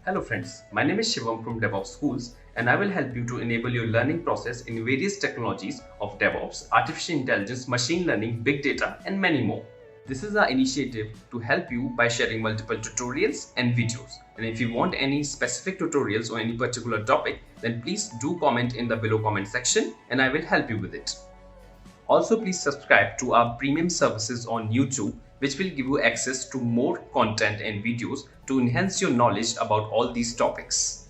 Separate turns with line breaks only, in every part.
Hello friends, my name is Shivam from DevOps Schools and I will help you to enable your learning process in various technologies of DevOps, artificial intelligence, machine learning, big data and many more. This is our initiative to help you by sharing multiple tutorials and videos. And if you want any specific tutorials or any particular topic, then please do comment in the below comment section and I will help you with it. Also, please subscribe to our premium services on YouTube, which will give you access to more content and videos to enhance your knowledge about all these topics.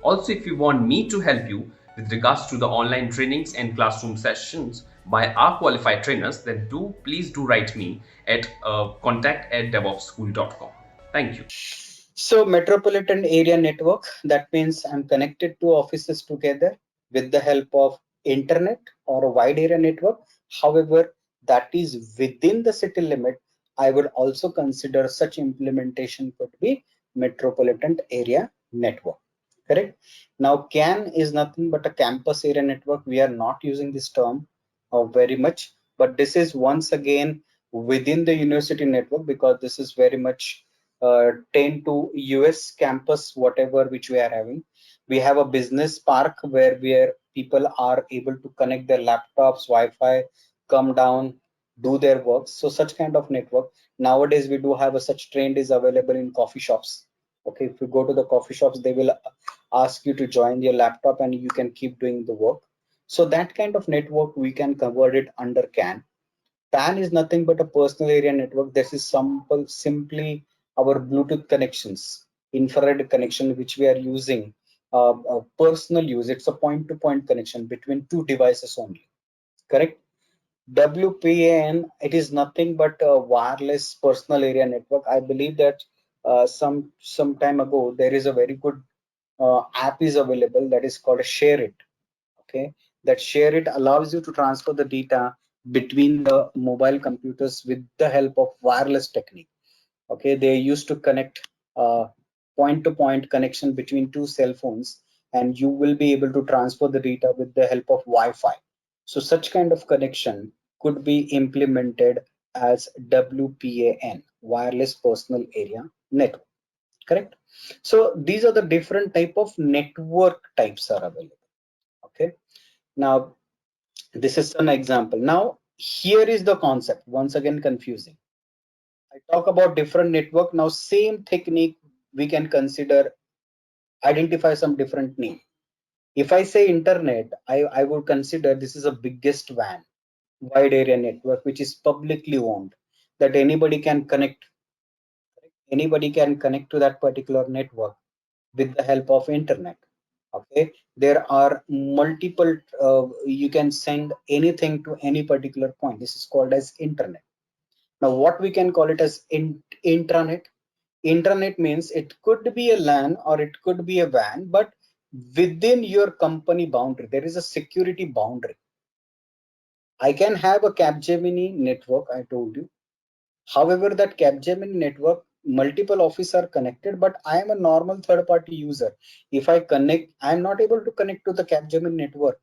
Also, if you want me to help you with regards to the online trainings and classroom sessions by our qualified trainers, then please do write me at contact@devopsschool.com. Thank you.
So metropolitan area network, that means I'm connected to offices together with the help of internet or a wide area network. However, that is within the city limit. I would also consider such implementation could be metropolitan area network. Correct. Now CAN is nothing but a campus area network. We are not using this term very much, but this is once again within the university network because this is very much 10 to US campus, whatever which we are having. We have a business park where people are able to connect their laptops, Wi-Fi, come down, do their work. So such kind of network. Nowadays, we do have a such trend is available in coffee shops. Okay, if you go to the coffee shops, they will ask you to join your laptop and you can keep doing the work. So that kind of network we can convert it under CAN. PAN is nothing but a personal area network. This is simply our Bluetooth connections, infrared connection, which we are using personal use. It's a point-to-point connection between two devices only. Correct? WPAN, it is nothing but a wireless personal area network. I believe that some time ago there is a very good app is available that is called Share It. Okay, that Share It allows you to transfer the data between the mobile computers with the help of wireless technique. Okay, they used to connect point-to-point connection between two cell phones, and you will be able to transfer the data with the help of Wi-Fi. So such kind of connection could be implemented as WPAN, wireless personal area network. Correct. So these are the different type of network types are available. Okay, now this is an example. Now here is the concept, once again confusing. I talk about different network. Now same technique we can consider, identify some different name. If I say internet, I would consider this is a biggest WAN, wide area network, which is publicly owned, that anybody can connect to that particular network with the help of internet. Okay, there are multiple you can send anything to any particular point. This is called as internet. Now what we can call it as intranet. Intranet means it could be a LAN or it could be a WAN, but within your company boundary there is a security boundary. I can have a Capgemini network, I told you. However, that Capgemini network, multiple offices are connected, but I am a normal third-party user. If I connect, I am not able to connect to the Capgemini network.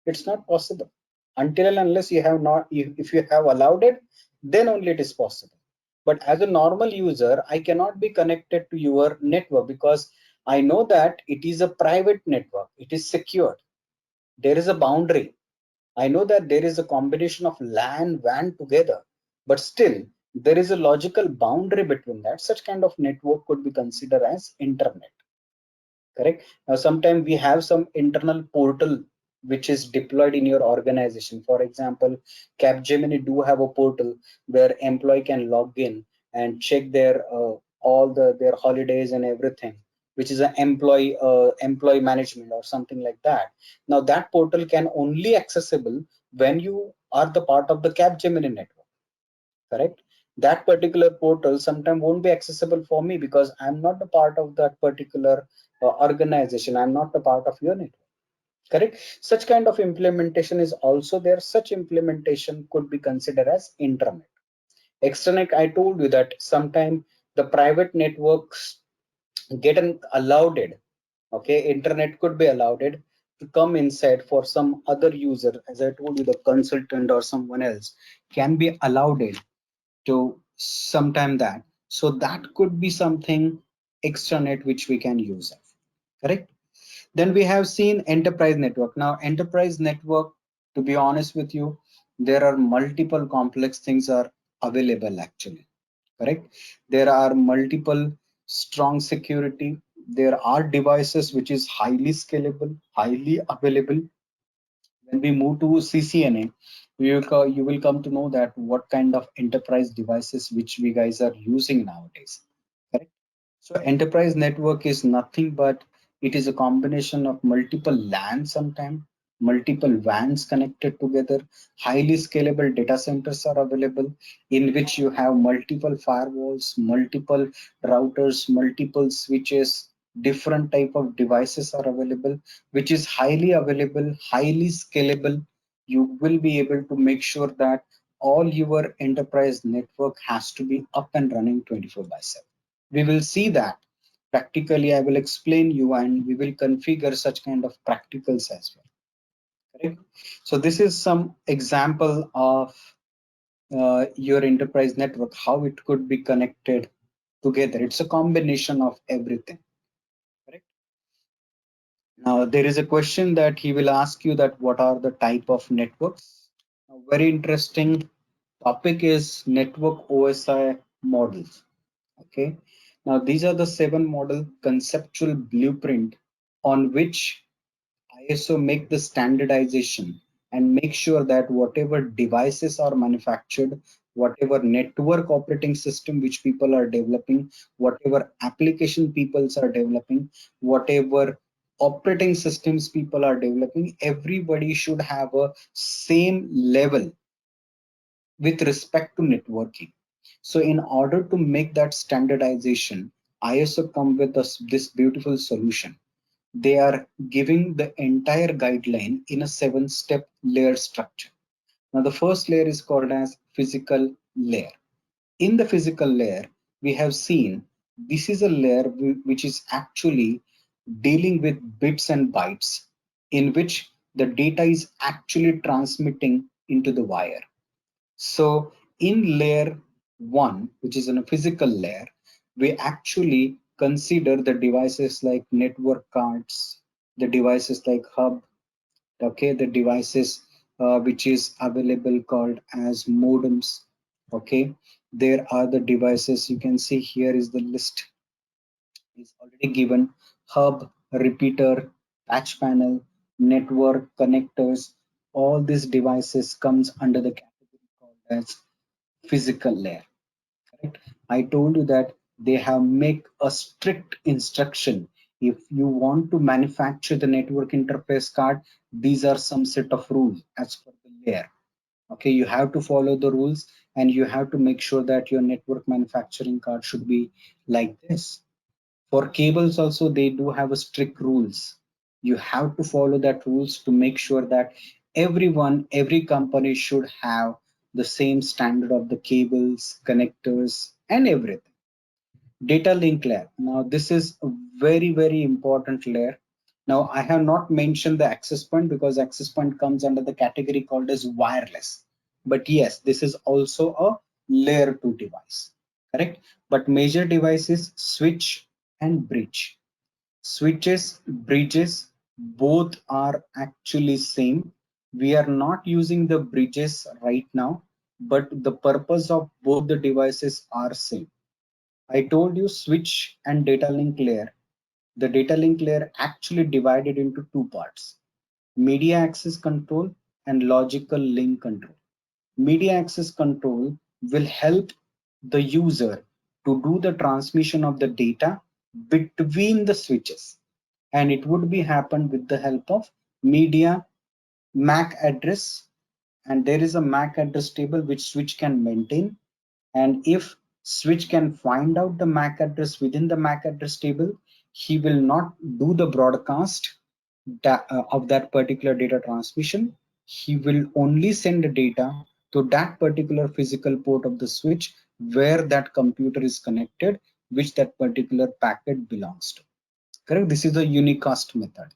It's not possible until and unless you have not. If you have allowed it, then only it is possible. But as a normal user, I cannot be connected to your network because I know that it is a private network. It is secured. There is a boundary. I know that there is a combination of LAN, WAN together, but still there is a logical boundary between that. Such kind of network could be considered as internet. Correct. Now, sometimes we have some internal portal which is deployed in your organization. For example, Capgemini do have a portal where employee can log in and check their all their holidays and everything, which is an employee management or something like that. Now that portal can only accessible when you are the part of the Capgemini network. Correct. That particular portal sometimes won't be accessible for me because I'm not a part of that particular organization. I'm not a part of your network. Correct. Such kind of implementation is also there. Such implementation could be considered as intranet. Extranet, I told you that sometimes the private networks get allowed it. Okay, internet could be allowed it to come inside for some other user. As I told you, the consultant or someone else can be allowed it to sometime that. So that could be something extranet which we can use of, correct? Then we have seen enterprise network. Now enterprise network, to be honest with you, there are multiple complex things are available actually, correct? There are multiple strong security. There are devices which is highly scalable, highly available. When we move to CCNA, you will come to know that what kind of enterprise devices which we guys are using nowadays, correct? So enterprise network is nothing but it is a combination of multiple LAN sometime, multiple WANs connected together, highly scalable data centers are available in which you have multiple firewalls, multiple routers, multiple switches, different type of devices are available, which is highly available, highly scalable. You will be able to make sure that all your enterprise network has to be up and running 24/7. We will see that practically. I will explain you and we will configure such kind of practicals as well, correct? So this is some example of your enterprise network, how it could be connected together. It's a combination of everything, correct? Now there is a question that he will ask you that what are the type of networks. Now, very interesting topic is network OSI models. Okay, now these are the 7 model conceptual blueprint on which ISO make the standardization and make sure that whatever devices are manufactured, whatever network operating system which people are developing, whatever application peoples are developing, whatever operating systems people are developing, everybody should have a same level with respect to networking. So in order to make that standardization, ISO come with this beautiful solution. They are giving the entire guideline in a 7-step layer structure. Now the first layer is called as physical layer. In the physical layer, we have seen this is a layer which is actually dealing with bits and bytes in which the data is actually transmitting into the wire. So in layer 1, which is in a physical layer, we actually consider the devices like network cards, the devices like hub, okay, the devices which is available called as modems, okay. There are the devices, you can see here is the list is already given: hub, repeater, patch panel, network connectors. All these devices comes under the category called as physical layer, correct? I told you that they have make a strict instruction. If you want to manufacture the network interface card, these are some set of rules as per the layer. Okay, you have to follow the rules and you have to make sure that your network manufacturing card should be like this. For cables also, they do have a strict rules. You have to follow that rules to make sure that every company should have the same standard of the cables, connectors, and everything. Data link layer. Now this is a very important layer. Now I have not mentioned the access point because access point comes under the category called as wireless. But yes, this is also a layer 2 device, correct? But major devices switch and bridge. Switches, bridges, both are actually same. We are not using the bridges right now, but the purpose of both the devices are same. I told you switch and data link layer. The data link layer actually divided into 2 parts: media access control and logical link control. Media access control will help the user to do the transmission of the data between the switches, and it would be happen with the help of media MAC address. And there is a MAC address table which switch can maintain, and if switch can find out the MAC address within the MAC address table, he will not do the broadcast of that particular data transmission. He will only send the data to that particular physical port of the switch where that computer is connected, which that particular packet belongs to, correct? This is the unicast method.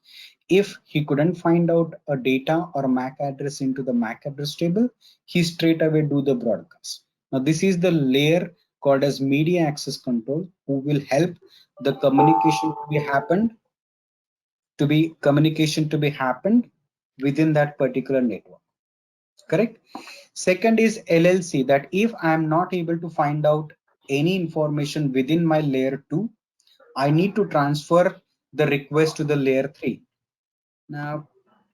If he couldn't find out a data or a MAC address into the MAC address table, he straight away do the broadcast. Now this is the layer called as media access control, who will help the communication to be happened within that particular network. Correct. Second is LLC, that if I am not able to find out any information within my layer 2, I need to transfer the request to the layer 3. Now,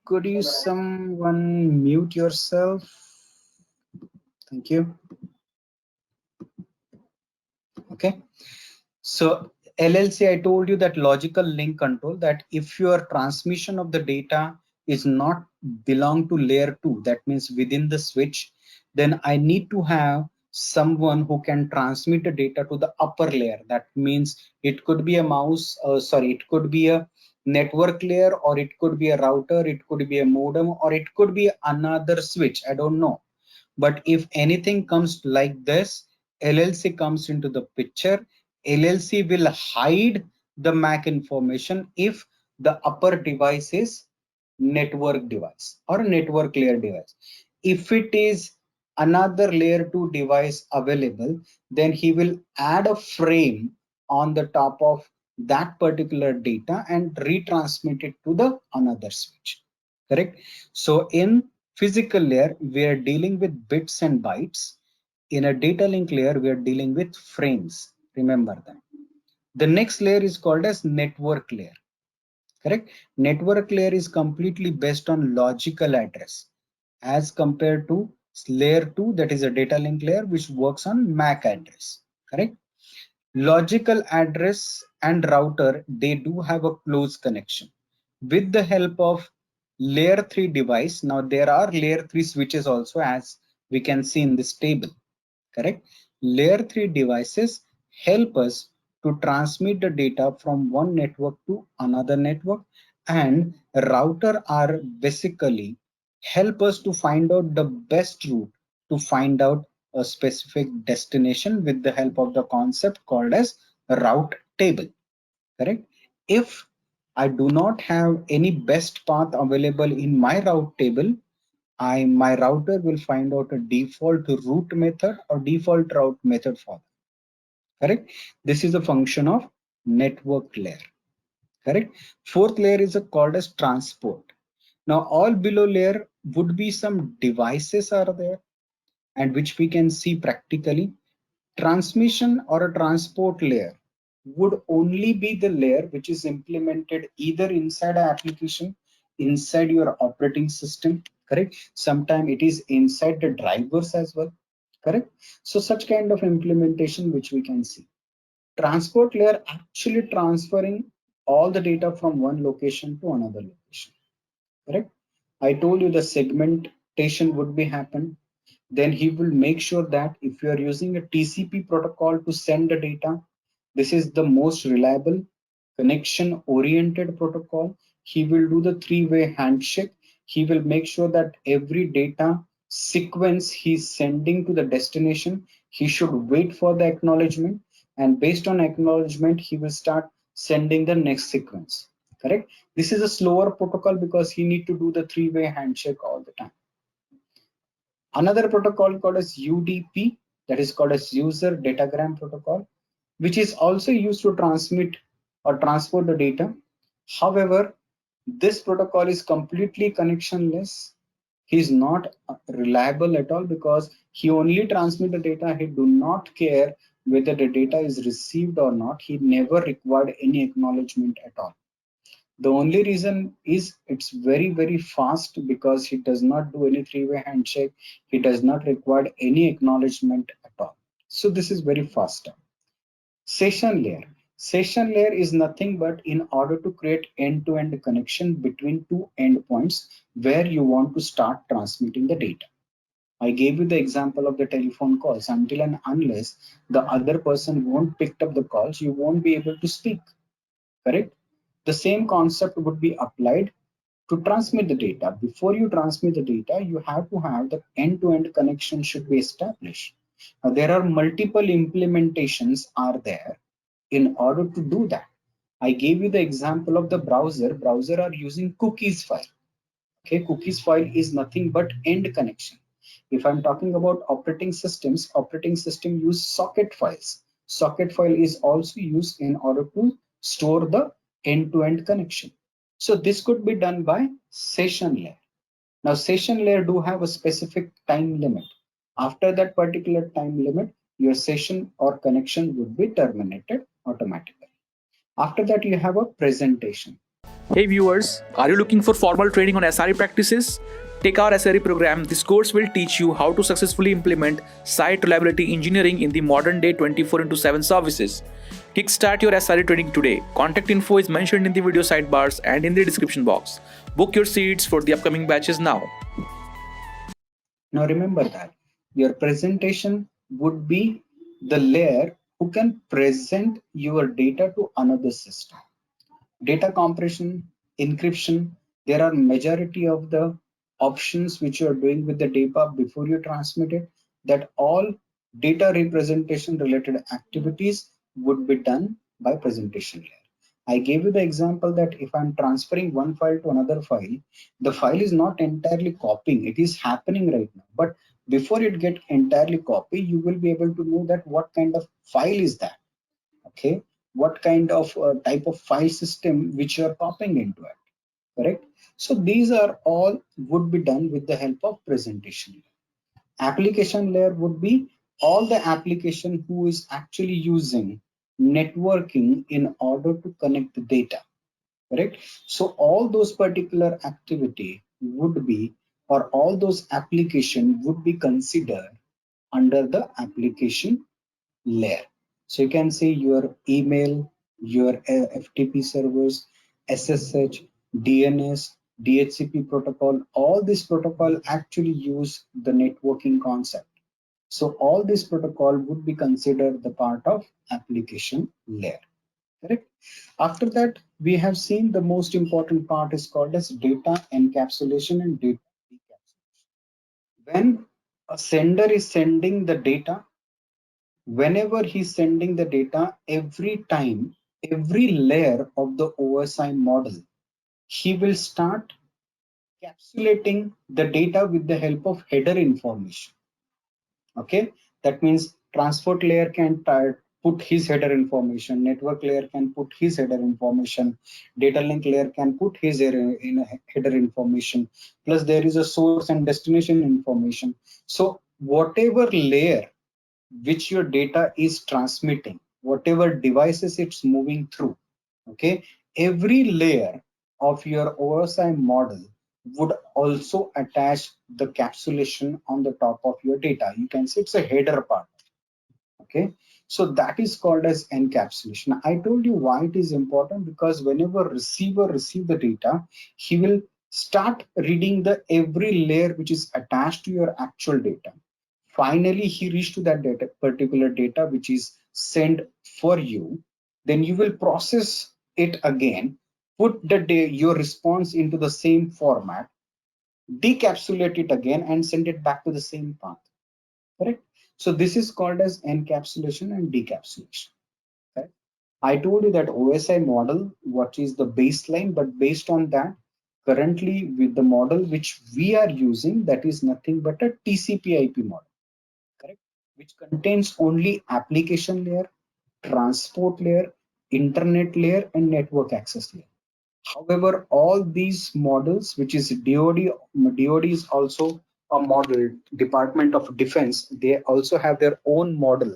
could you someone mute yourself? Thank you. Okay. So LLC, I told you that logical link control, that if your transmission of the data is not belong to layer 2, that means within the switch, then I need to have someone who can transmit the data to the upper layer. That means it could be a it could be a network layer, or it could be a router, it could be a modem, or it could be another switch. I don't know. But if anything comes like this, LLC comes into the picture. LLC will hide the MAC information if the upper device is network device or network layer device. If it is another layer 2 device available, then he will add a frame on the top of that particular data and retransmit it to the another switch. Correct. So in physical layer, we are dealing with bits and bytes. In a data link layer, we are dealing with frames. Remember that. The next layer is called as network layer. Correct. Network layer is completely based on logical address as compared to layer 2, that is a data link layer, which works on MAC address. Correct. Logical address and router, they do have a close connection. With the help of layer 3 device, now there are layer 3 switches also, as we can see in this table. Correct. Layer 3 devices help us to transmit the data from one network to another network, and router are basically help us to find out the best route to find out a specific destination with the help of the concept called as route table. Correct. If I do not have any best path available in my route table, my router will find out a default route method or default route method for that. Correct. This is a function of network layer. Correct. Fourth layer is called as transport. Now all below layer would be some devices are there, and which we can see practically. Transmission or a transport layer would only be the layer which is implemented either inside an application, inside your operating system. Correct. Sometimes it is inside the drivers as well. Correct. So such kind of implementation which we can see. Transport layer actually transferring all the data from one location to another location. Correct. I told you the segmentation would be happen. Then he will make sure that if you are using a TCP protocol to send the data, this is the most reliable connection oriented protocol. He will do the three-way handshake. He will make sure that every data sequence he's sending to the destination, he should wait for the acknowledgement, and based on acknowledgement he will start sending the next sequence. Correct. This is a slower protocol because he need to do the three-way handshake all the time. Another protocol called as UDP, that is called as user datagram protocol, which is also used to transmit or transport the data. However, this protocol is completely connectionless. He is not reliable at all because he only transmit the data. He do not care whether the data is received or not. He never required any acknowledgement at all. The only reason is it's very fast because he does not do any three-way handshake. He does not require any acknowledgement at all. So this is very fast. Session layer. Session layer is nothing but in order to create end-to-end connection between two endpoints where you want to start transmitting the data. I gave you the example of the telephone calls. Until and unless the other person won't pick up the calls, you won't be able to speak. Correct? The same concept would be applied to transmit the data. Before you transmit the data, you have to have the end-to-end connection should be established. Now, there are multiple implementations are there in order to do that. I gave you the example of the browser. Browser are using cookies file. Okay, cookies file is nothing but end connection. If I'm talking about operating systems, operating system use socket files. Socket file is also used in order to store the end-to-end connection. So this could be done by session layer. Now session layer do have a specific time limit. After that particular time limit, your session or connection would be terminated automatically. After that, you have a presentation.
Hey viewers, are you looking for formal training on SRE practices? Take our SRE program. This course will teach you how to successfully implement site reliability engineering in the modern day 24/7 services. Kickstart your SRE training today. Contact info is mentioned in the video sidebars and in the description box. Book your seats for the upcoming batches now.
Now remember that your presentation would be the layer who can present your data to another system. Data compression, encryption, there are majority of the options which you are doing with the data before you transmit it, that all data representation related activities would be done by presentation layer. I gave you the example that if I'm transferring one file to another file, the file is not entirely copying, it is happening right now. But before it get entirely copied, you will be able to know that what kind of file is that. Okay, what kind of type of file system which you are copying into it, correct? So these are all would be done with the help of presentation layer. Application layer would be all the application who is actually using networking in order to connect the data, correct? So all those particular activity would be, or all those application would be considered under the application layer. So you can see your email, your FTP servers, SSH, DNS, DHCP protocol, all this protocol actually use the networking concept. So all this protocol would be considered the part of application layer, correct? After that, we have seen the most important part is called as data encapsulation and data decapsulation. When a sender is sending the data, whenever he's sending the data, every time, every layer of the OSI model, he will start encapsulating the data with the help of header information. Okay, that means transport layer can put his header information, network layer can put his header information, data link layer can put his header information, plus there is a source and destination information. So whatever layer which your data is transmitting, whatever devices it's moving through, okay, every layer of your OSI model would also attach the capsulation on the top of your data. You can see it's a header part, okay? So that is called as encapsulation. I told you why it is important, because whenever receiver receive the data, he will start reading the every layer which is attached to your actual data. Finally he reached to that data, particular data which is sent for you, then you will process it again, put your response into the same format, decapsulate it again and send it back to the same path, correct? So this is called as encapsulation and decapsulation, correct? I told you that OSI model, what is the baseline, but based on that, currently with the model which we are using, that is nothing but a TCP/IP model, correct, which contains only application layer, transport layer, internet layer, and network access layer. However, all these models, which is DoD is also a model, Department of Defense, they also have their own model,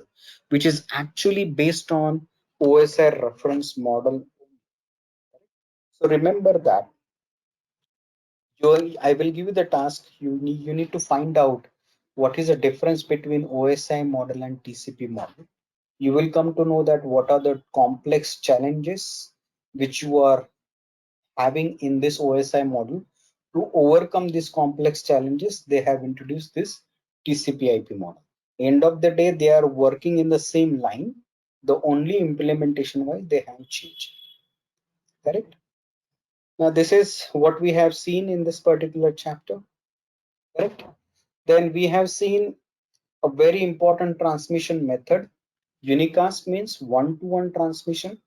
which is actually based on OSI reference model. So remember that I will give you the task. You need to find out what is the difference between OSI model and TCP model. You will come to know that what are the complex challenges which you are having in this OSI model. To overcome these complex challenges, they have introduced this TCP/IP model. End of the day, they are working in the same line. The only implementation wise they have changed, correct? Now this is what we have seen in this particular chapter, correct? Then we have seen a very important transmission method. Unicast means one-to-one transmission.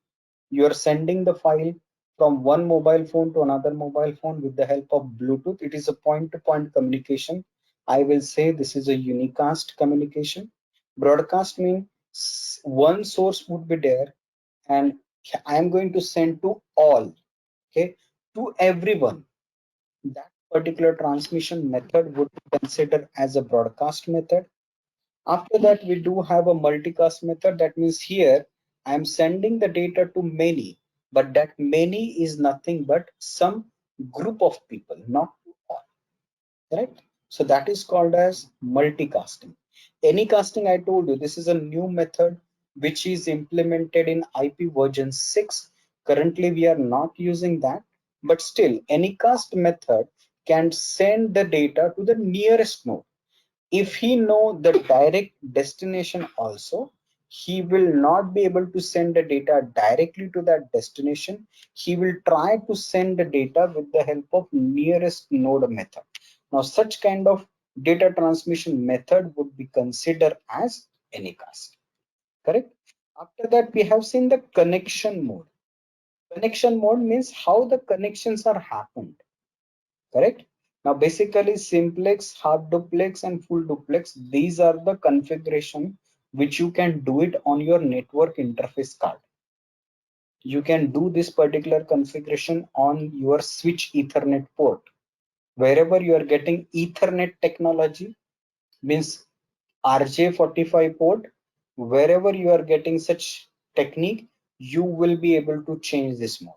You are sending the file from one mobile phone to another mobile phone with the help of Bluetooth. It is a point-to-point communication. I will say this is a unicast communication. Broadcast means one source would be there and I am going to send to all, okay, to everyone. That particular transmission method would be considered as a broadcast method. After that, we do have a multicast method. That means here I am sending the data to many, but that many is nothing but some group of people, not to all. Correct? So that is called as multicasting. Anycasting, I told you, this is a new method which is implemented in IP version 6. Currently, we are not using that, but still, Anycast method can send the data to the nearest node. If he know the direct destination also, he will not be able to send the data directly to that destination. He will try to send the data with the help of nearest node method. Now such kind of data transmission method would be considered as Anycast. Correct? After that, we have seen the connection mode. Connection mode means how the connections are happened. Correct? Now basically simplex, half duplex and full duplex, these are the configuration which you can do it on your network interface card. You can do this particular configuration on your switch Ethernet port. Wherever you are getting Ethernet technology, means RJ45 port, wherever you are getting such technique, you will be able to change this mode.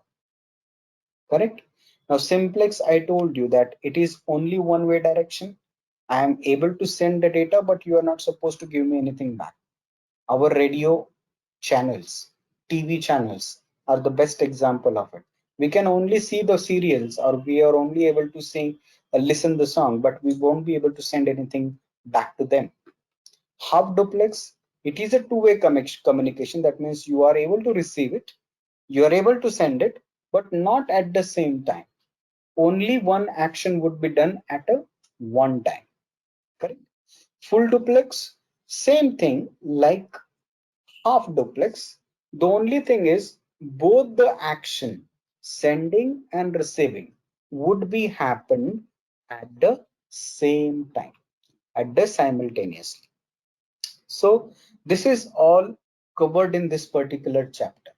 Correct? Now simplex, I told you that it is only one way direction. I am able to send the data, but you are not supposed to give me anything back. Our radio channels, TV channels are the best example of it. We can only see the serials, or we are only able to see listen the song, but we won't be able to send anything back to them. Half duplex, it is a two-way communication. That means you are able to receive it, you are able to send it, but not at the same time. Only one action would be done at a one time. Correct? Full duplex, same thing like half duplex. The only thing is both the action sending and receiving would be happen at the same time, at the simultaneously. So this is all covered in this particular chapter.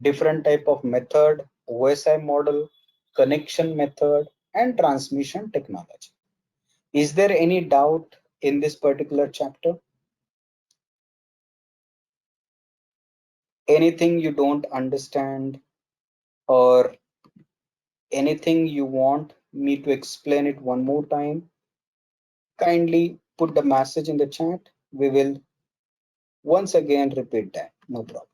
Different type of method, OSI model, connection method, and transmission technology. Is there any doubt in this particular chapter? Anything you don't understand, or anything you want me to explain it one more time? Kindly put the message in the chat. We will once again repeat that. No problem.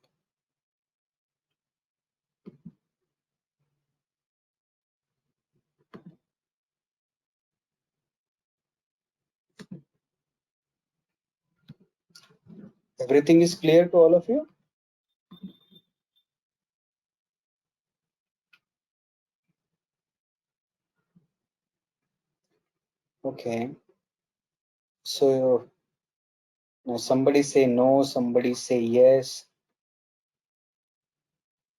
Everything is clear to all of you? Okay. So now somebody say no, somebody say yes.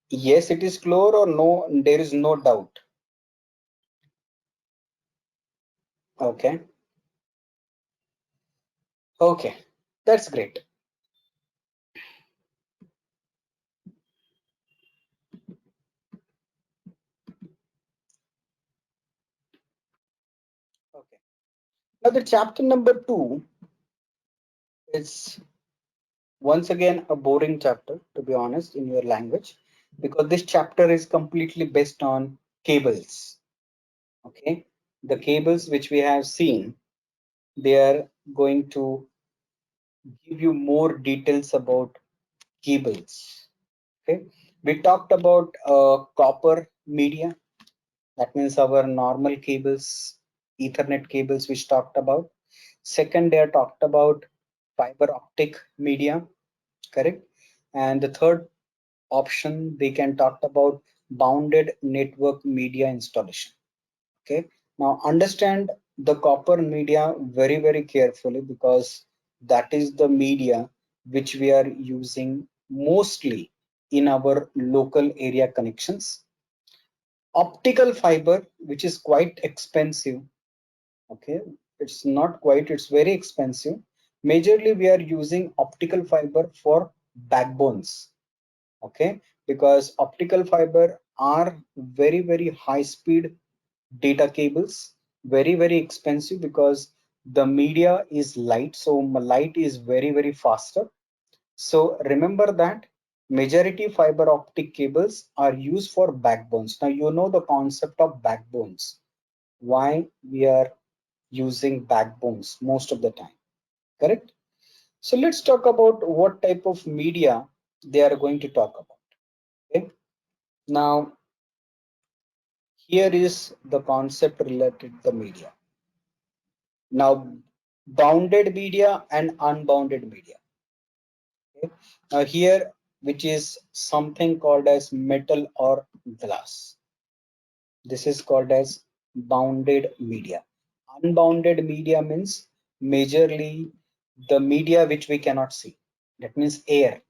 Yes, it is clear, or no, there is no doubt. Okay. Okay, that's great. Okay. Now the chapter number 2 is once again a boring chapter, to be honest, in your language, because this chapter is completely based on cables. Okay, the cables which we have seen, they are going to give you more details about cables. Okay, we talked about copper media, that means our normal cables, Ethernet cables, which talked about. Second, they are talked about fiber optic media, correct? And the third option, they can talk about bounded network media installation. Okay, now understand the copper media very carefully, because that is the media which we are using mostly in our local area connections. Optical fiber, which is quite expensive, okay, It's not quite, it's very expensive. Majorly we are using optical fiber for backbones, okay, because optical fiber are very high speed data cables, very expensive because the media is light, so light is very faster. So remember that majority fiber optic cables are used for backbones. Now you know the concept of backbones, why we are using backbones most of the time, correct? So let's talk about what type of media they are going to talk about. Okay, now here is the concept related to the media. Now bounded media and unbounded media. Okay, now here, which is something called as metal or glass, this is called as bounded media. Unbounded media means majorly the media which we cannot see, that means air,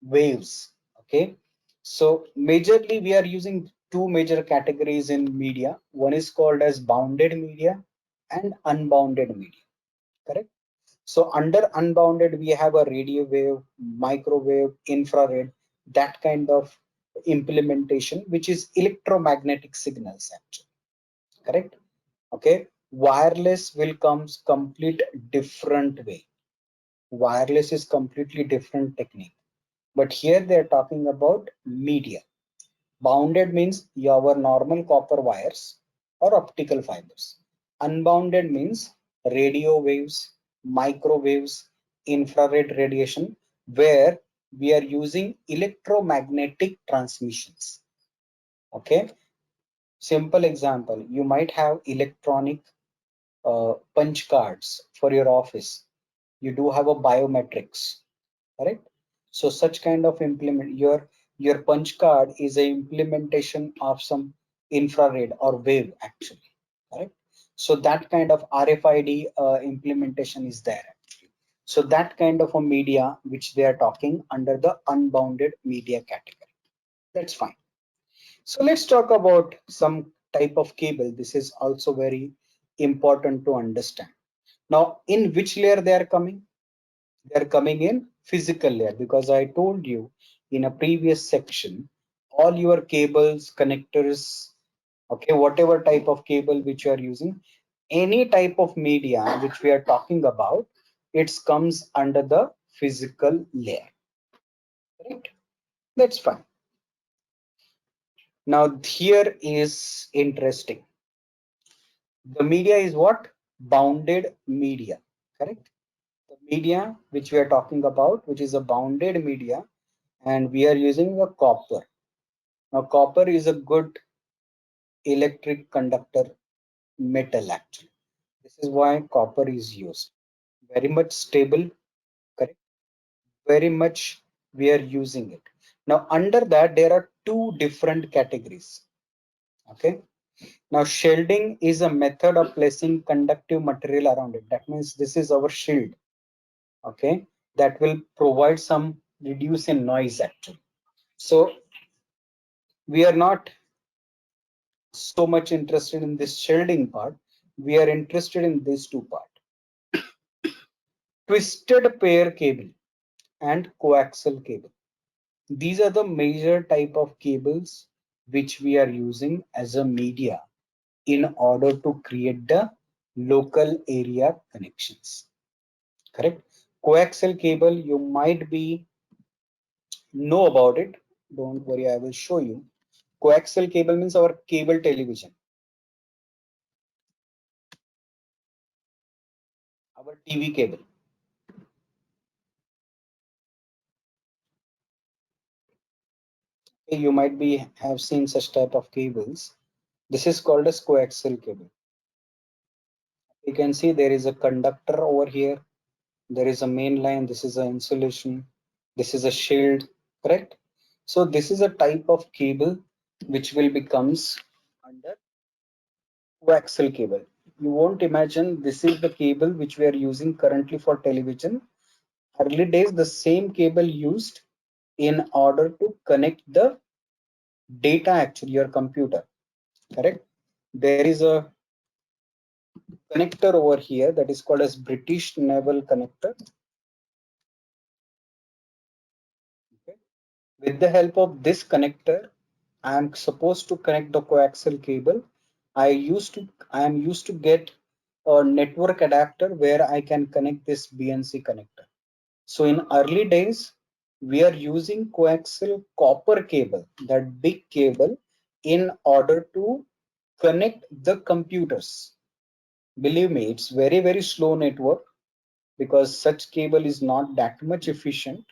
waves. Okay, so majorly we are using two major categories in media. One is called as bounded media and unbounded media, correct? So under unbounded we have a radio wave, microwave, infrared, that kind of implementation, which is electromagnetic signals actually, correct? Okay, wireless will comes complete different way. Wireless is completely different technique, but here they are talking about media. Bounded means your normal copper wires or optical fibers. Unbounded means radio waves, microwaves, infrared radiation, where we are using electromagnetic transmissions. Okay, simple example, you might have electronic punch cards for your office. You do have a biometrics, correct? So such kind of implement, your punch card is a implementation of some infrared or wave actually, correct? So that kind of RFID implementation is there actually. So that kind of a media which they are talking under the unbounded media category. That's fine. So let's talk about some type of cable. This is also very important to understand. Now, in which layer they are coming? They are coming in physical layer, because I told you in a previous section, all your cables, connectors, okay, whatever type of cable which you are using, any type of media which we are talking about, it comes under the physical layer, correct? That's fine. Now here is interesting. The media is what? Bounded media, correct? The media which we are talking about, which is a bounded media, and we are using the copper. Now copper is a good electric conductor metal actually. This is why copper is used. Very much stable, correct? Very much we are using it. Now under that there are two different categories. Okay. Now shielding is a method of placing conductive material around it. That means this is our shield. Okay. That will provide some reduce in noise actually. So we are not so much interested in this shielding part. We are interested in these two parts: twisted pair cable and coaxial cable. These are the major type of cables which we are using as a media in order to create the local area connections, correct? Coaxial cable, you might be know about it. Don't worry, I will show you. Coaxial cable means our cable television, our TV cable. You might be have seen such type of cables. This is called as coaxial cable. You can see there is a conductor over here. There is a main line. This is an insulation. This is a shield, correct? So this is a type of cable which will becomes under coaxial cable. You won't imagine this is the cable which we are using currently for television. Early days, the same cable used in order to connect the data actually your computer, correct? There is a connector over here that is called as British Naval connector. Okay. With the help of this connector, I am supposed to connect the coaxial cable. I am used to get a network adapter where I can connect this BNC connector. So in early days, we are using coaxial copper cable, that big cable, in order to connect the computers. Believe me, it's very, very slow network because such cable is not that much efficient,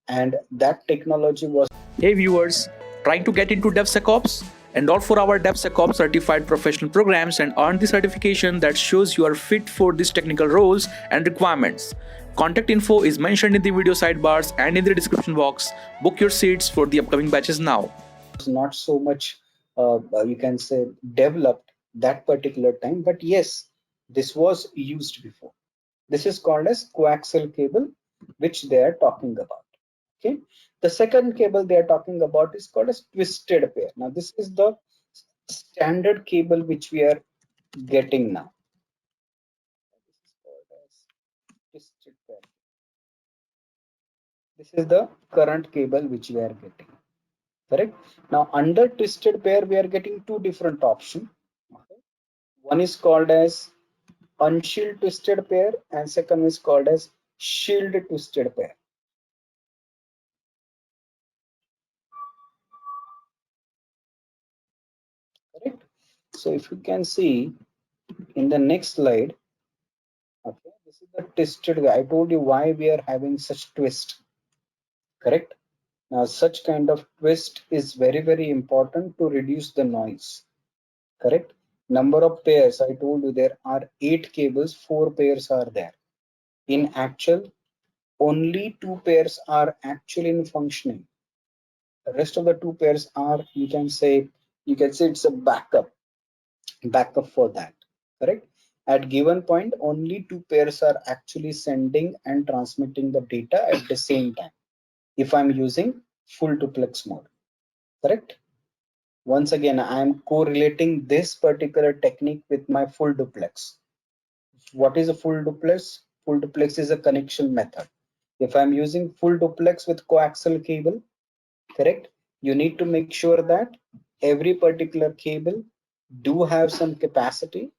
and that technology was
Hey viewers, trying to get into DevSecOps? Enroll for our DevSecOps certified professional programs and earn the certification that shows you are fit for these technical roles and requirements. Contact info is mentioned in the video sidebars and in the description box. Book your seats for the upcoming batches now.
not so much, you can say, developed that particular time, but yes, this was used before. This is called as coaxial cable, which they are talking about. Okay, the second cable they are talking about is called as twisted pair. Now this is the standard cable which we are getting now. This is called as twisted pair. This is the current cable which we are getting. Correct. Now under twisted pair we are getting two different options. Okay. One is called as unshield twisted pair and second is called as shield twisted pair. Correct. So if you can see in the next slide, okay, this is the twisted way. I told you why we are having such twist. Correct. Now such kind of twist is very, very important to reduce the noise. Correct. Number of pairs, I told you there are 8 cables, 4 pairs are there. In actual, only 2 pairs are actually in functioning. The rest of the 2 pairs are, you can say it's a backup for that. Correct. At given point, only 2 pairs are actually sending and transmitting the data at the same time if I'm using full duplex mode. Correct. Once again, I am correlating this particular technique with my full duplex. What is a full duplex? Full duplex is a connection method. If I'm using full duplex with coaxial cable, correct, you need to make sure that every particular cable do have some capacity.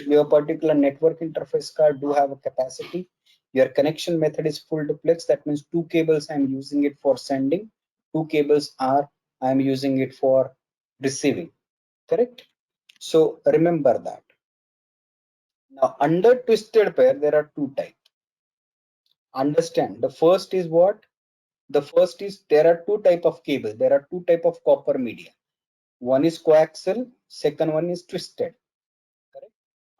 Your particular network interface card do have a capacity. Your connection method is full duplex. That means 2 cables I'm using it for sending, 2 cables are I'm using it for receiving. Correct. So remember that. Now under twisted pair there are 2 types. Understand, the first is what? The first is there are 2 type of cable. There are 2 type of copper media. One is coaxial, second one is twisted. Correct.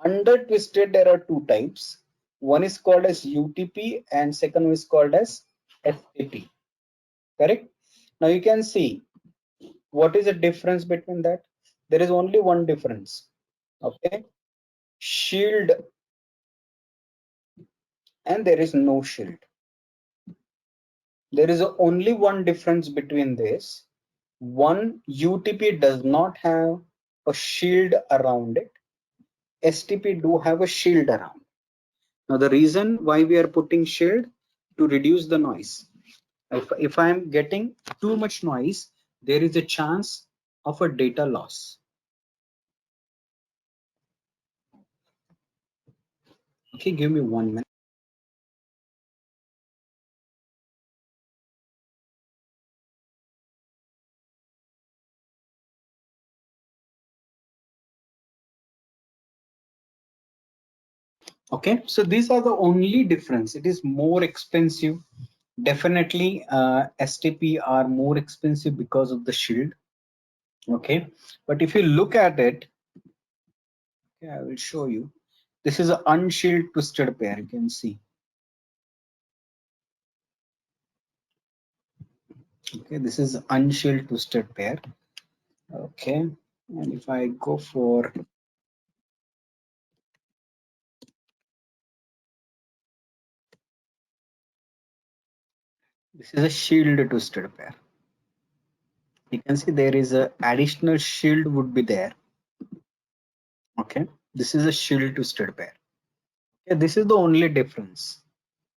Under twisted there are 2 types. One is called as UTP and second one is called as STP. Correct. Now you can see what is the difference between that. There is only one difference. Okay, shield and there is no shield. There is only one difference between this. One, UTP does not have a shield around it. STP do have a shield around. Now the reason why we are putting shield, to reduce the noise. If I am getting too much noise, there is a chance of a data loss. Okay, give me 1 minute. Okay, so these are the only difference. It is more expensive. Definitely STP are more expensive because of the shield. Okay, but if you look at it, okay, I will show you. This is an unshielded twisted pair, you can see. Okay, this is unshielded twisted pair. Okay, and if I go for this is a shielded twisted pair. You can see there is a additional shield would be there. Okay, This is a shield twisted pair. Okay, this is the only difference.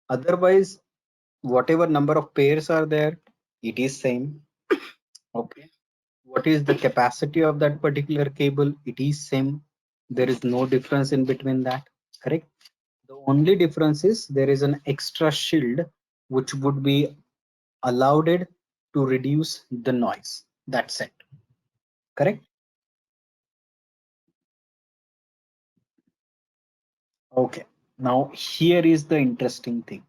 Otherwise, whatever number of pairs are there, it is same. Okay. What is the capacity of that particular cable? It is same. There is no difference in between that. Correct. The only difference is there is an extra shield which would be allowed it to reduce the noise. That's it. Correct. Okay. Now here is the interesting thing.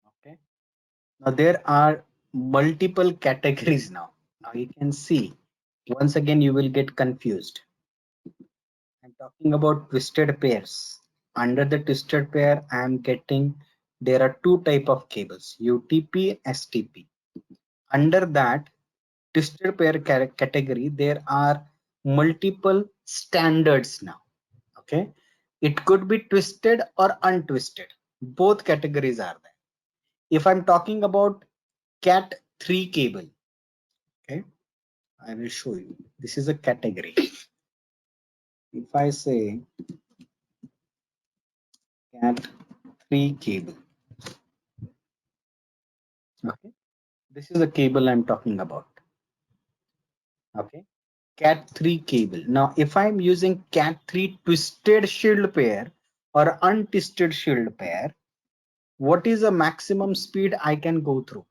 Okay. Now there are multiple categories now. Now you can see once again you will get confused. I'm talking about twisted pairs. Under the twisted pair, I am getting there are two type of cables, UTP, STP. Under that twisted pair category, there are multiple standards now. Okay, it could be twisted or untwisted. Both categories are there. If I'm talking about Cat 3 cable, okay, I will show you. This is a category. If I say Cat 3 cable, okay, this is a cable I'm talking about. Okay, Cat 3 cable. Now, if I'm using Cat 3 twisted shield pair or untwisted shield pair, what is the maximum speed I can go through?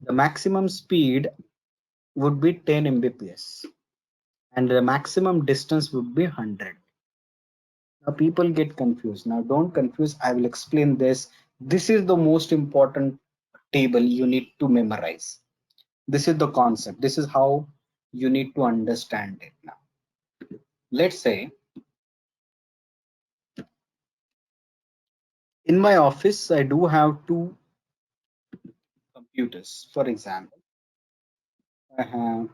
The maximum speed would be 10 Mbps and the maximum distance would be 100. Now people get confused. Now don't confuse. I will explain this. This is the most important table you need to memorize. This is the concept. This is how you need to understand it now. Let's say in my office, I do have two computers. For example, I have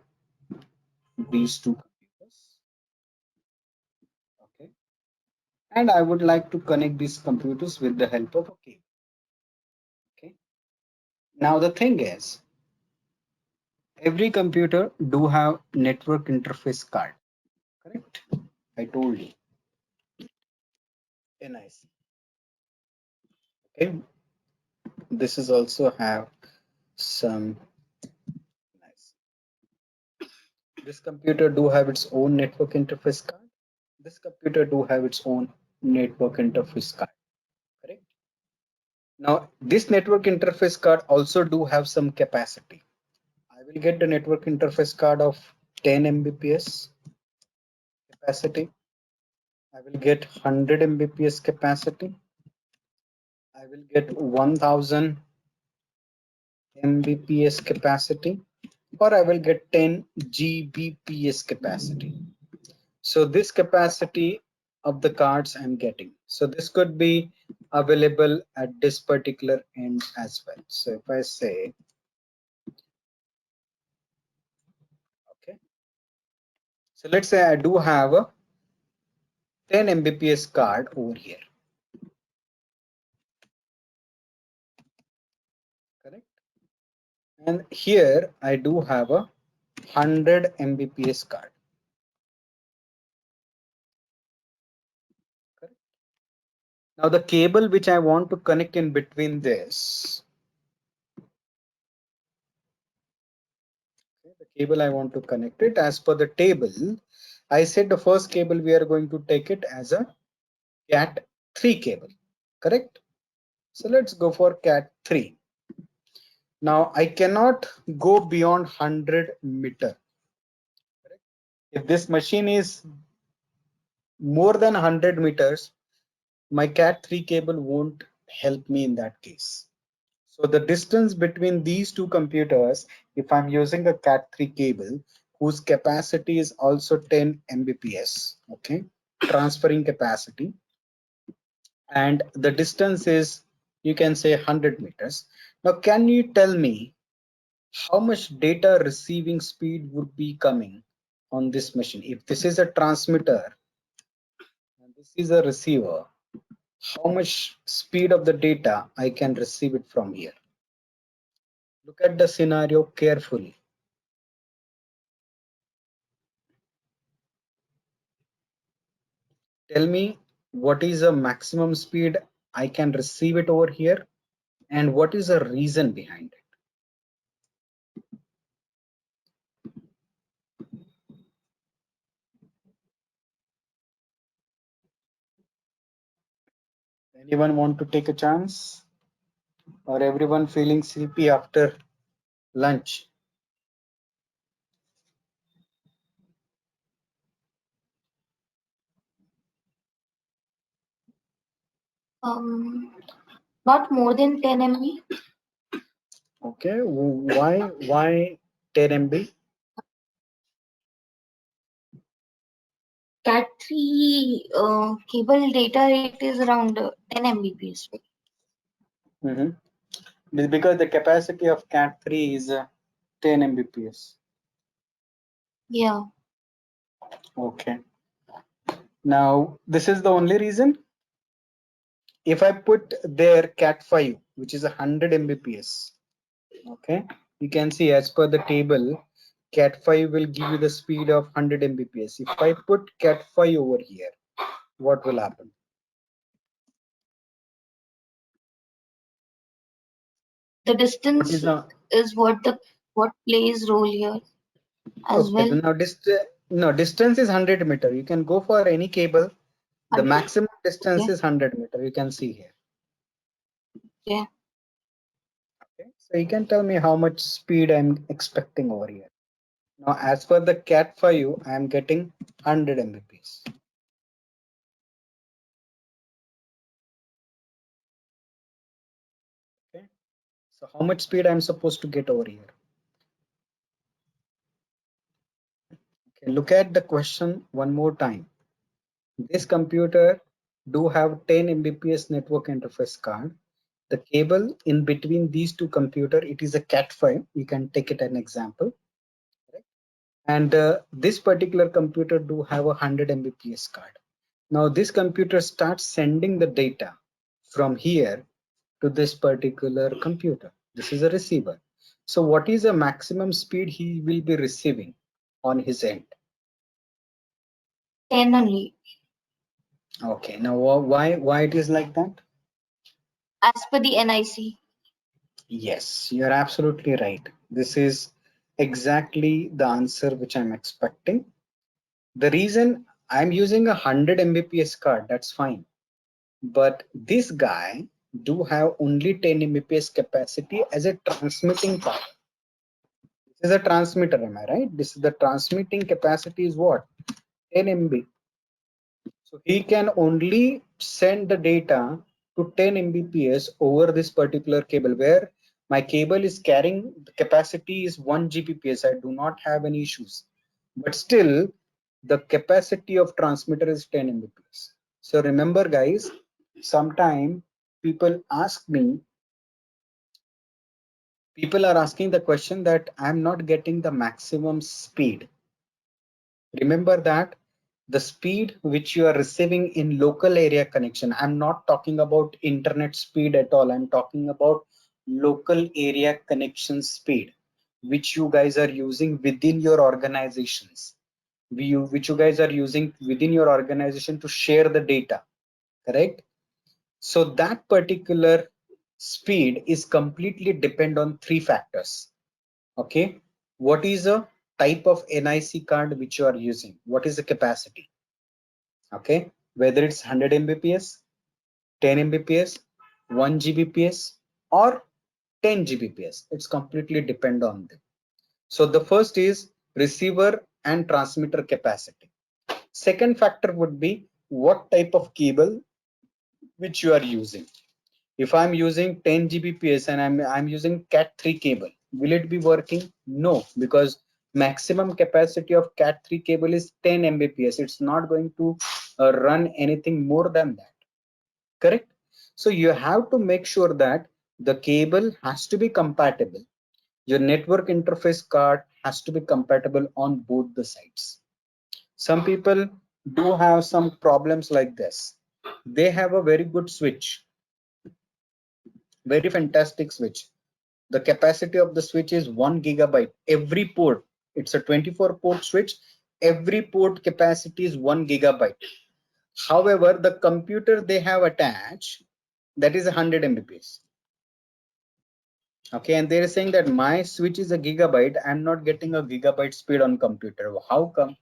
these two computers. Okay. And I would like to connect these computers with the help of a cable. Okay. Now the thing is, every computer do have network interface card. Correct? I told you. NIC. Okay. This is also have some nice. This computer do have its own network interface card. This computer do have its own network interface card. Correct. Now this network interface card also do have some capacity. I will get the network interface card of 10 Mbps capacity. I will get 100 Mbps capacity. I will get 1000 Mbps capacity, or I will get 10 Gbps capacity. So this capacity of the cards I'm getting. So this could be available at this particular end as well. So if I say, okay, so let's say I do have a 10 Mbps card over here. Correct. And here I do have a 100 Mbps card. Correct. Now the cable which I want to connect in between this, okay, the cable I want to connect it as per the table, I said the first cable we are going to take it as a Cat 3 cable. Correct. So let's go for Cat 3. Now I cannot go beyond 100 meter. Correct? If this machine is more than 100 meters, my Cat 3 cable won't help me in that case. So the distance between these two computers, if I'm using a Cat 3 cable whose capacity is also 10 Mbps, okay, transferring capacity, and the distance is, you can say, 100 meters. Now can you tell me how much data receiving speed would be coming on this machine? If this is a transmitter and this is a receiver, how much speed of the data I can receive it from here? Look at the scenario carefully. tell me what is the maximum speed I can receive it over here, and what is the reason behind it. Anyone want to take a chance, or everyone feeling sleepy after lunch?
Not more than 10 MB.
Okay, why 10 MB?
Cat3 cable data rate is around 10 Mbps.
Because the capacity of Cat3 is 10 Mbps.
Yeah.
Okay. Now, this is the only reason. If I put there Cat5, which is 100 Mbps, okay, you can see as per the table, Cat5 will give you the speed of 100 Mbps. If I put Cat5 over here, what will happen?
The distance is what plays role here as
okay,
well.
now distance is 100 meter. You can go for any cable. The
100.
maximum distance
Yeah.
is 100 meter. You can see here.
Yeah.
Okay, so you can tell me how much speed I'm expecting over here. Now, as per the Cat5, I am getting 100 Mbps. Okay, so how much speed I'm supposed to get over here? Okay, look at the question one more time. This computer do have 10 Mbps network interface card. The cable in between these two computer, it is a Cat5. You can take it an example. Right? And this particular computer do have a 100 Mbps card. Now this computer starts sending the data from here to this particular computer. This is a receiver. So what is the maximum speed he will be receiving on his end?
10 only.
Okay, now why it is like that?
As per the NIC.
Yes, you're absolutely right. This is exactly the answer which I'm expecting. The reason I'm using a 100 Mbps card, that's fine. But this guy do have only 10 Mbps capacity as a transmitting power. This is a transmitter, am I right? This is the transmitting capacity is what? 10 MB. So he can only send the data to 10 Mbps over this particular cable, where my cable is carrying the capacity is 1 Gbps. I do not have any issues, but still the capacity of transmitter is 10 Mbps. So remember guys, sometime people are asking the question that I'm not getting the maximum speed. Remember that the speed which you are receiving in local area connection, I'm not talking about internet speed at all. I'm talking about local area connection speed, which you guys are using within your organizations. Which you guys are using within your organization to share the data, correct? So that particular speed is completely depend on three factors. Okay, what is a type of NIC card which you are using? What is the capacity? Okay, whether it's 100 Mbps, 10 Mbps, 1 Gbps, or 10 Gbps, it's completely depend on them. So the first is receiver and transmitter capacity. Second factor would be what type of cable which you are using. If I'm using 10 Gbps and I'm using Cat3 cable, will it be working? No, because maximum capacity of Cat3 cable is 10 Mbps. It's not going to run anything more than that. Correct? So you have to make sure that the cable has to be compatible. Your network interface card has to be compatible on both the sides. Some people do have some problems like this. They have a very good switch, very fantastic switch. The capacity of the switch is 1 gigabyte. Every port, it's a 24 port switch. Every port capacity is 1 gigabyte. However, the computer they have attached, that is 100 Mbps. Okay, and they're saying that my switch is a gigabyte. I'm not getting a gigabyte speed on computer. How come?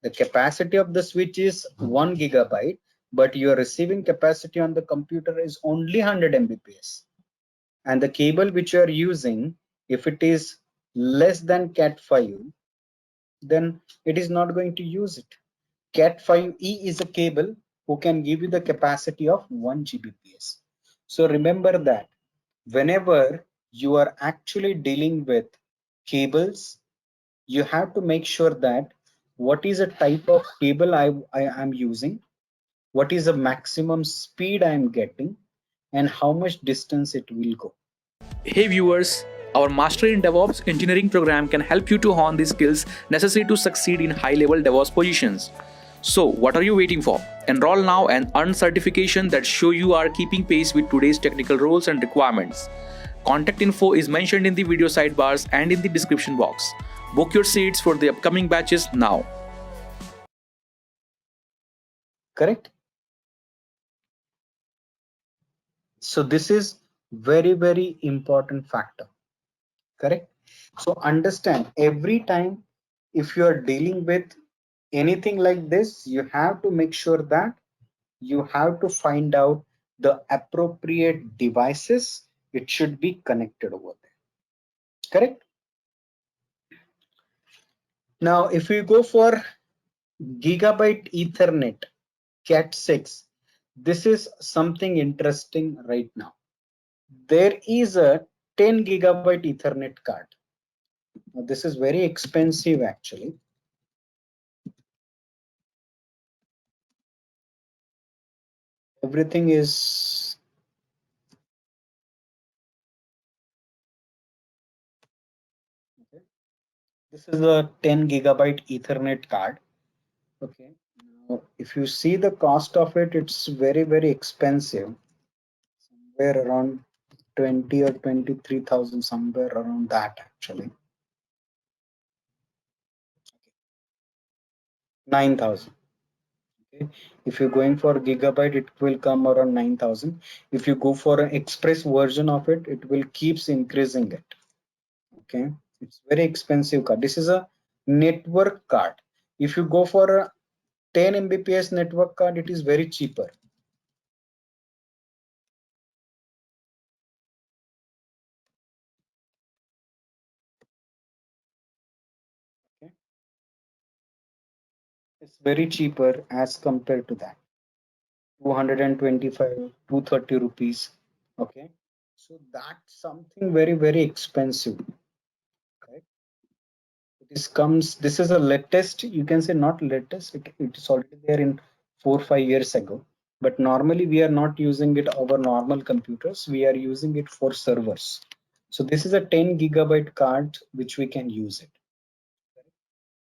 The capacity of the switch is 1 gigabyte, but your receiving capacity on the computer is only 100 Mbps. And the cable which you are using, if it is less than Cat5, then it is not going to use it. Cat5e is a cable who can give you the capacity of 1 Gbps. So remember that whenever you are actually dealing with cables, you have to make sure that what is the type of cable I am using, what is the maximum speed I am getting, and how much distance it will go.
Hey viewers, our Mastery in DevOps engineering program can help you to hone the skills necessary to succeed in high-level DevOps positions. So, what are you waiting for? Enroll now and earn certification that show you are keeping pace with today's technical roles and requirements. Contact info is mentioned in the video sidebars and in the description box. Book your seats for the upcoming batches now.
Correct? So this is very important factor. Correct? So understand, every time if you are dealing with anything like this, you have to make sure that you have to find out the appropriate devices it should be connected over there. Correct? Now if we go for Gigabit Ethernet Cat6, this is something interesting right now. There is a 10 gigabyte Ethernet card. Now, this is very expensive actually. Everything is okay. This is a 10 gigabyte Ethernet card. Okay. Now, if you see the cost of it, it's very expensive. Somewhere around 20 or 23,000, somewhere around that actually. 9,000. Okay. If you're going for gigabyte, it will come around 9,000. If you go for an express version of it, it will keeps increasing it. Okay, it's very expensive card. This is a network card. If you go for a 10 Mbps network card, it is very cheaper. Okay, it's very cheaper as compared to that. 225, 230 rupees. Okay, so that's something very expensive. Okay, this is a latest, you can say not latest, it is already there in 4-5 years ago, but normally we are not using it over normal computers, we are using it for servers. So this is a 10 gigabyte card which we can use it.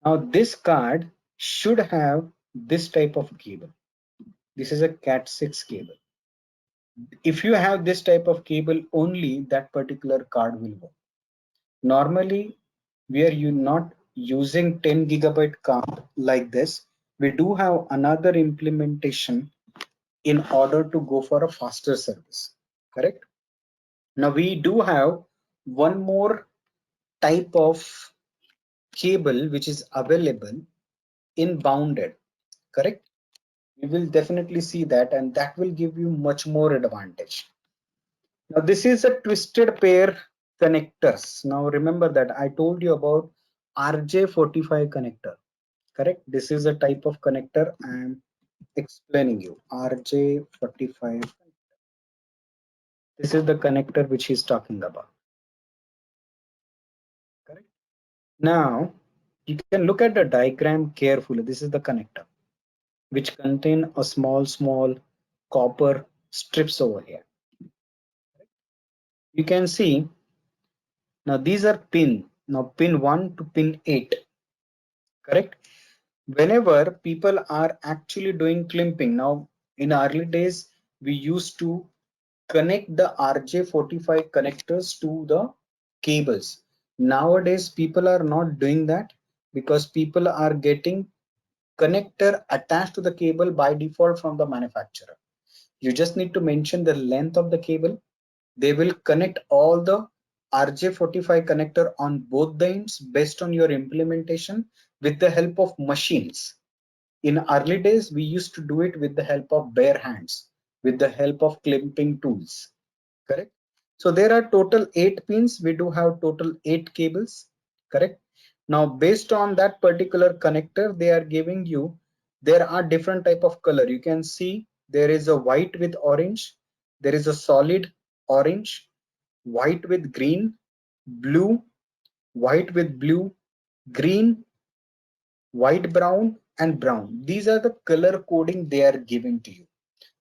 Now this card should have this type of cable. This is a Cat6 cable. If you have this type of cable, only that particular card will work. Normally we are not using 10 gigabyte card like this. We do have another implementation in order to go for a faster service. Correct? Now we do have one more type of cable which is available in bounded. Correct? We will definitely see that, and that will give you much more advantage. Now this is a twisted pair connectors. Now remember that I told you about RJ45 connector. Correct? This is a type of connector I am explaining you. RJ45. This is the connector which he's talking about. Correct? Now you can look at the diagram carefully. This is the connector which contain a small copper strips over here. You can see now these are pin. Now pin 1 to pin 8. Correct? Whenever people are actually doing clamping, now in early days we used to connect the RJ45 connectors to the cables. Nowadays people are not doing that because people are getting connector attached to the cable by default from the manufacturer. You just need to mention the length of the cable. They will connect all the RJ45 connector on both the ends based on your implementation with the help of machines. In early days, we used to do it with the help of bare hands, with the help of clamping tools, correct? So there are total 8 pins. We do have total 8 cables, correct? Now, based on that particular connector, they are giving you, there are different type of color. You can see there is a white with orange, there is a solid orange, white with green, blue, white with blue, green, white, brown, and brown. These are the color coding they are giving to you.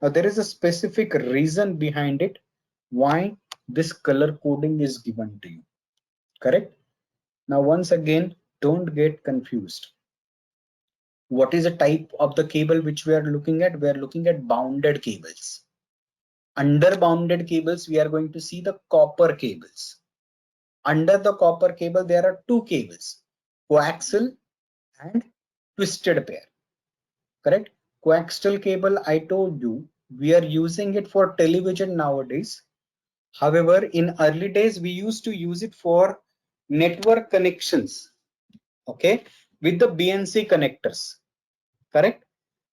Now, there is a specific reason behind it why this color coding is given to you, correct? Now, once again, don't get confused. What is the type of the cable which we are looking at? We are looking at bounded cables. Under bounded cables, we are going to see the copper cables. Under the copper cable, there are 2 cables, coaxial and twisted pair, correct? Coaxial cable, I told you, we are using it for television nowadays. However, in early days, we used to use it for network connections, okay, with the BNC connectors, correct?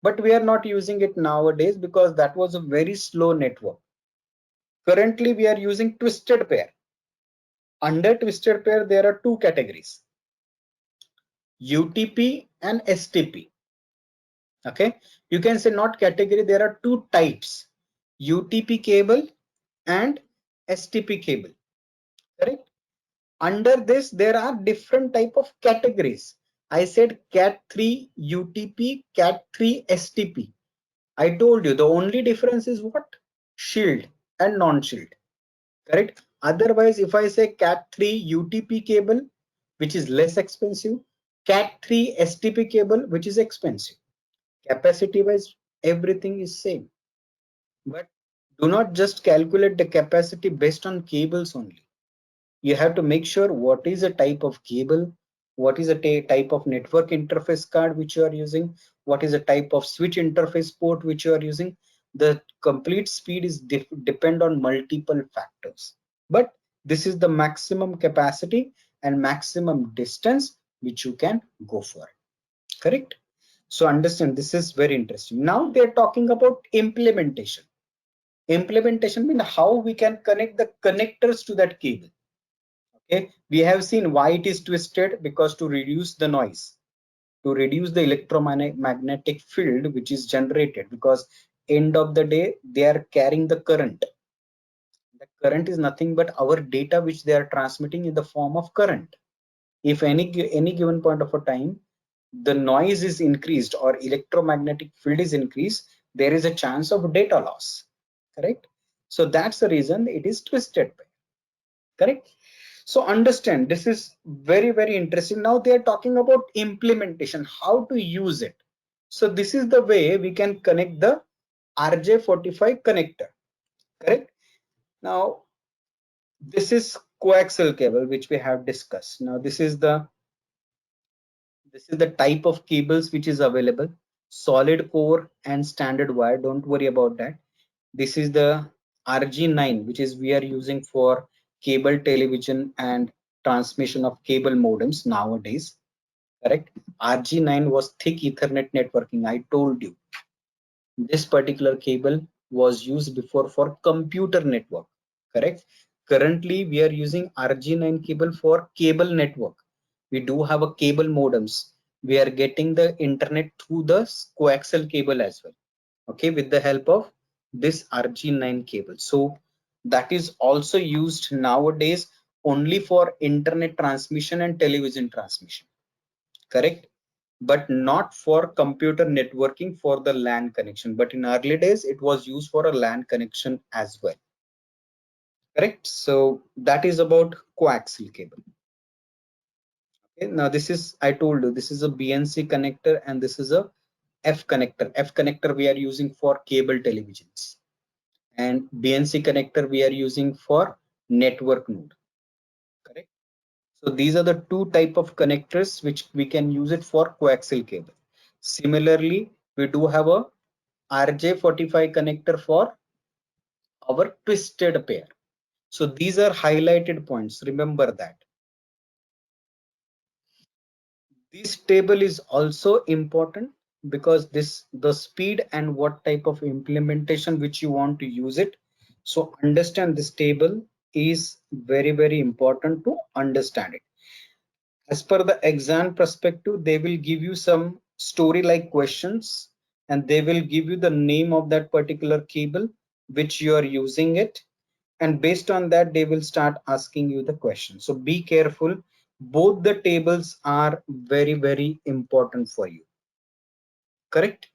But we are not using it nowadays because that was a very slow network. Currently, we are using twisted pair. Under twisted pair, there are 2 categories, UTP and STP. Okay, you can say not category, there are 2 types, UTP cable and STP cable, correct? Under this, there are different type of categories. I said Cat3 UTP, Cat3 STP. I told you the only difference is what? Shield and non-shield, correct? Otherwise, if I say Cat3 UTP cable, which is less expensive, Cat3 STP cable, which is expensive. Capacity wise, everything is same. But do not just calculate the capacity based on cables only. You have to make sure what is the type of cable, what is the type of network interface card which you are using, what is the type of switch interface port which you are using. The complete speed is depend on multiple factors. But this is the maximum capacity and maximum distance which you can go for, correct? So understand, this is very interesting. Now they're talking about implementation. Implementation means how we can connect the connectors to that cable. Okay, we have seen why it is twisted, because to reduce the noise, to reduce the electromagnetic field which is generated, because end of the day they are carrying the current. The current is nothing but our data which they are transmitting in the form of current. If any given point of a time the noise is increased or electromagnetic field is increased, there is a chance of data loss, correct? So that's the reason it is twisted, correct? So understand, this is very, very interesting. Now they are talking about implementation, how to use it. So this is the way we can connect the RJ45 connector, correct? Now this is coaxial cable which we have discussed. Now this is the type of cables which is available, solid core and standard wire. Don't worry about that. This is the RG9 which is we are using for cable television and transmission of cable modems nowadays, correct? RG9 was thick Ethernet networking. I told you this particular cable was used before for computer network, correct? Currently we are using RG9 cable for cable network. We do have a cable modems. We are getting the internet through the coaxial cable as well, okay, with the help of this RG9 cable. So that is also used nowadays only for internet transmission and television transmission, correct? But not for computer networking for the LAN connection. But in early days it was used for a LAN connection as well, correct? So that is about coaxial cable. Okay, now this is, I told you, this is a BNC connector and this is a F connector. F connector we are using for cable televisions, and BNC connector we are using for network node, correct? So these are the 2 type of connectors which we can use it for coaxial cable. Similarly, we do have a RJ45 connector for our twisted pair. So these are highlighted points. Remember that. This table is also important because the speed and what type of implementation which you want to use it. So understand this table is very important to understand it. As per the exam perspective, they will give you some story like questions and they will give you the name of that particular cable which you are using it, and based on that they will start asking you the question. So be careful, both the tables are very important for you, correct?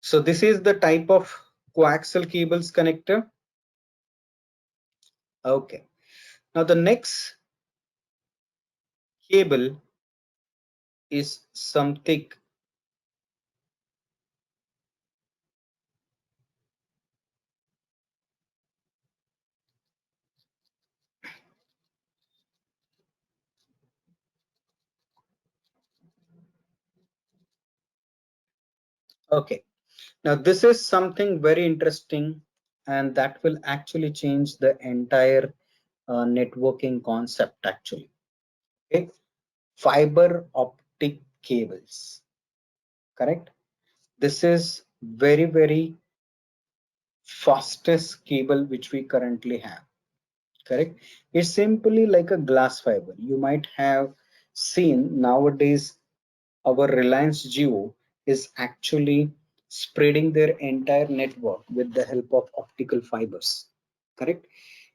So this is the type of coaxial cables connector. Okay, now the next cable is something. Okay, now this is something very interesting and that will actually change the entire networking concept actually. Okay, fiber optic cables, correct? This is very fastest cable which we currently have, correct? It's simply like a glass fiber. You might have seen nowadays our Reliance Jio is actually spreading their entire network with the help of optical fibers, correct?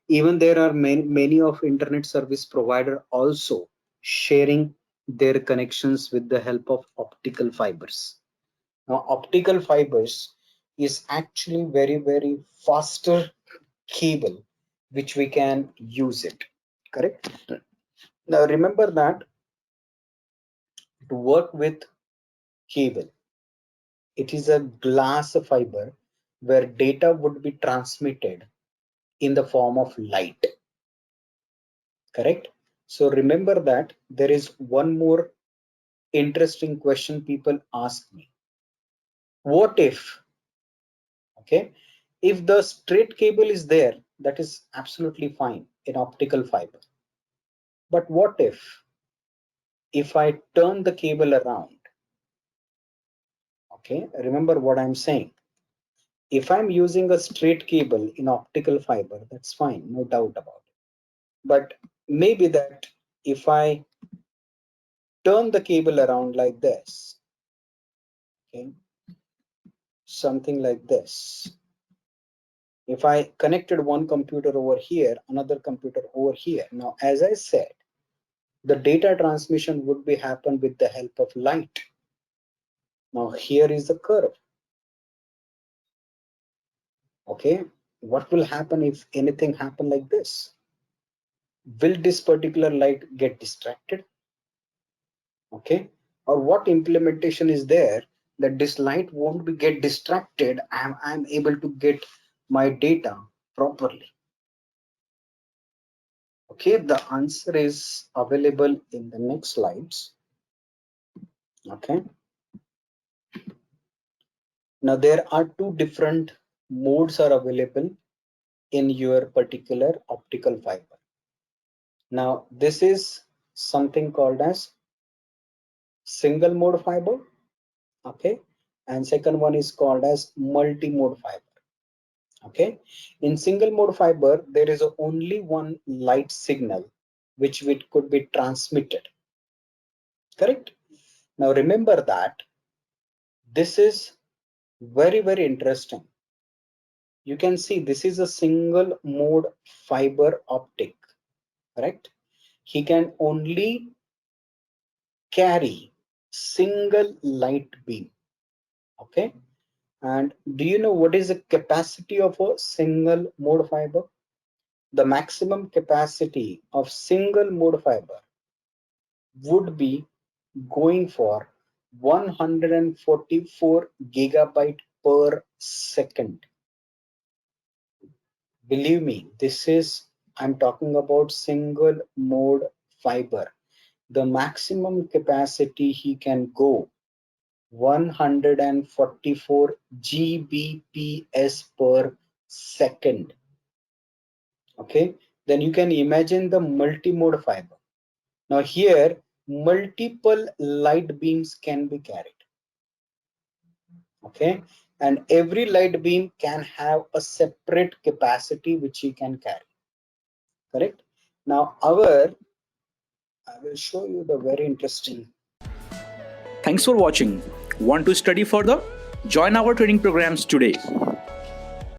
Even there are many of internet service provider also sharing their connections with the help of optical fibers. Now optical fibers is actually very faster cable which we can use it, correct? Now remember that to work with cable, it is a glass fiber where data would be transmitted in the form of light, correct? So remember that there is one more interesting question people ask me. What if, okay, if the straight cable is there, that is absolutely fine in optical fiber. But what if I turn the cable around? Okay, remember what I'm saying. If I'm using a straight cable in optical fiber, that's fine, no doubt about it. But maybe that if I turn the cable around like this, okay, something like this. If I connected one computer over here, another computer over here. Now, as I said, the data transmission would be happen with the help of light. Now, here is the curve. Okay, what will happen if anything happen like this? Will this particular light get distracted? Okay, or what implementation is there that this light won't be get distracted? I'm able to get my data properly. Okay, the answer is available in the next slides. Okay, now there are two different modes are available in your particular optical fiber. Now this is something called as single mode fiber, okay, and second one is called as multi-mode fiber. Okay, in single mode fiber there is only one light signal which could be transmitted, correct? Now remember that this is very interesting. You can see this is a single mode fiber optic, correct? He can only carry single light beam. Okay, and do you know what is the capacity of a single mode fiber? The maximum capacity of single mode fiber would be going for 144 gigabyte per second. Believe me, this is, I'm talking about single mode fiber. The maximum capacity he can go 144 Gbps per second. Okay, then you can imagine the multi-mode fiber. Now here, multiple light beams can be carried. Okay, and every light beam can have a separate capacity which you can carry. Correct. Now I will show you the very interesting.
Thanks for watching. Want to study further? Join our training programs today.